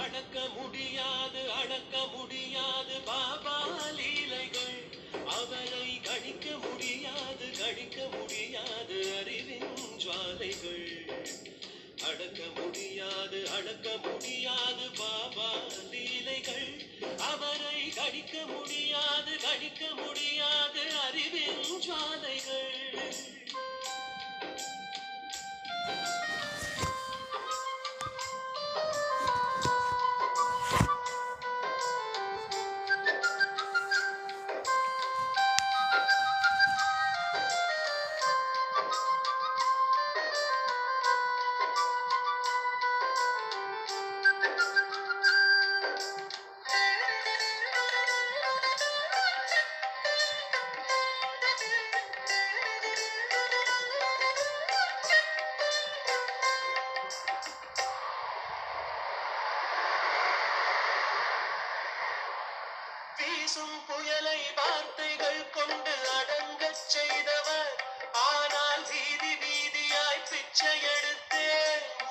அடக்க முடியாது அடக்க முடியாது பாபா லீலைகள். அவரை கணிக்க முடியாது கணிக்க முடியாது அறிவின் ஜுவாலைகள். அடக்க முடியாது அடக்க முடியாது பாபா லீலைகள். அவரை கணிக்க முடியாது கணிக்க முடியாது அறிவின் ஜுவாலைகள். வீசும் புயலை வார்த்தைகள் கொண்டு அடங்கச் செய்தவர். ஆனால் வீதி வீதியாய் பிச்சை எடுத்தே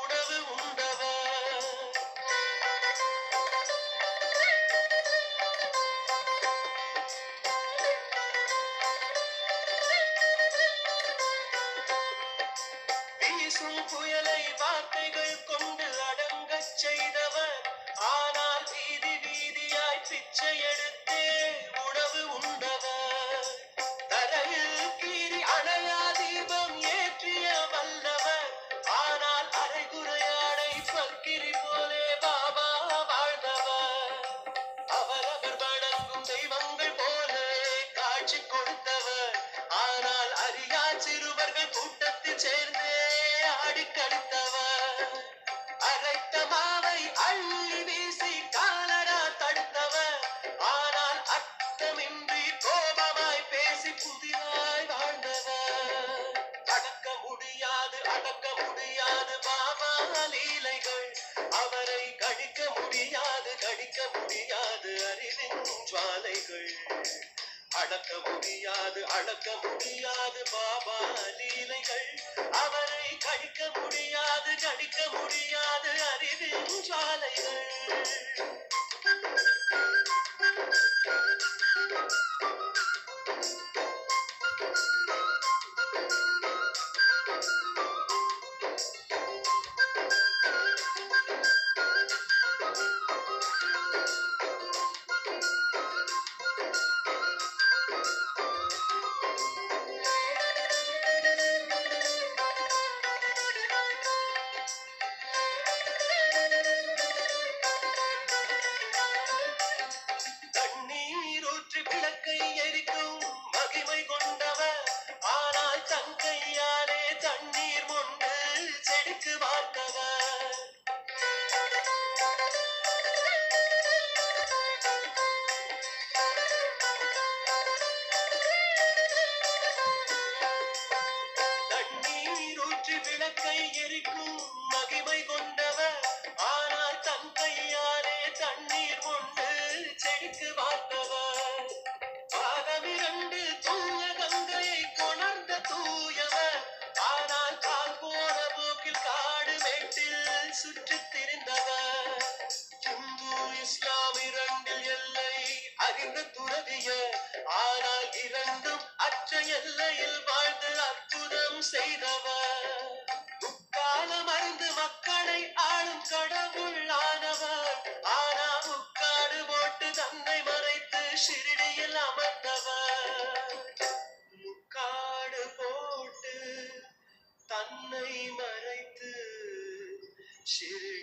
உணவு உண்டவர். வீசும் புயலை வார்த்தைகள் கொண்டு அடங்கச் செய்தவர். ஆனால் வீதி வீதியாய் பிச்சை எடுத்தே உணவு உண்டவர். தரையில் கீறி அணையா தீபம் ஏற்றிய வல்லவர். ஆனால் அரைகுறையாடை பக்கிரி போலே பாபா வாழ்ந்தவர். அவரவர் வணங்கும் தெய்வங்கள் போல காட்சி கொடுத்தவர். ஆனால் அறியா சிறுவர்கள் கூட்டத்தில் சேர்ந்தே ஆடி கழித்தவர். அரைத்த மாவை அள்ளி வீசி காலரா தடுத்தவர். ஆனால் அர்த்தமின்றி கோபமாய் பேசி புதிதாய் வாழ்ந்தவர். அடக்க முடியாது பாபா லீலைகள். அவரை கழிக்க முடியாது கழிக்க முடியாது அறிவின் ஜுவாலைகள். அடக்க முடியாது பாபா லீலைகள். அவரை கழிக்க முடியாது கழிக்க முடியாது அறிவின் ஜுவாலைகள். விளக்கை எரிக்கும் மகிமை கொண்டவர். ஆனால் தன் கையாலே தண்ணீர் மொண்டு செடிக்கு வார்த்தவர். தண்ணீர் ஊற்றி விளக்கை எரிக்கும் மகிமை கொண்டவர். ஆனால் தன் கையாலே தண்ணீர் மொண்டு செடிக்கு வார்த்தவர். பாதமிரண்டு தூய கங்கையை கொணர்ந்த தூயவர். ஆனால் கால் போன போக்கில் காடு மேட்டில் சுற்றித் திரிந்தவர். இந்து இஸ்லாம் இரண்டில் எல்லை அறிந்த துறவியர். ஆனால் இரண்டும் அற்ற எல்லையில் வாழ்ந்து அற்புதம் செய்தவர். முக்காலம் அறிந்து மக்களை ஆளும் கடவுள் ஆனவர். ஆனால் முக்காடு போட்டு தன்னை மறைத்து ஷிரடியில் அமர்ந்தவர். முக்காடு போட்டு தன்னை மறைத்து ஷிரடி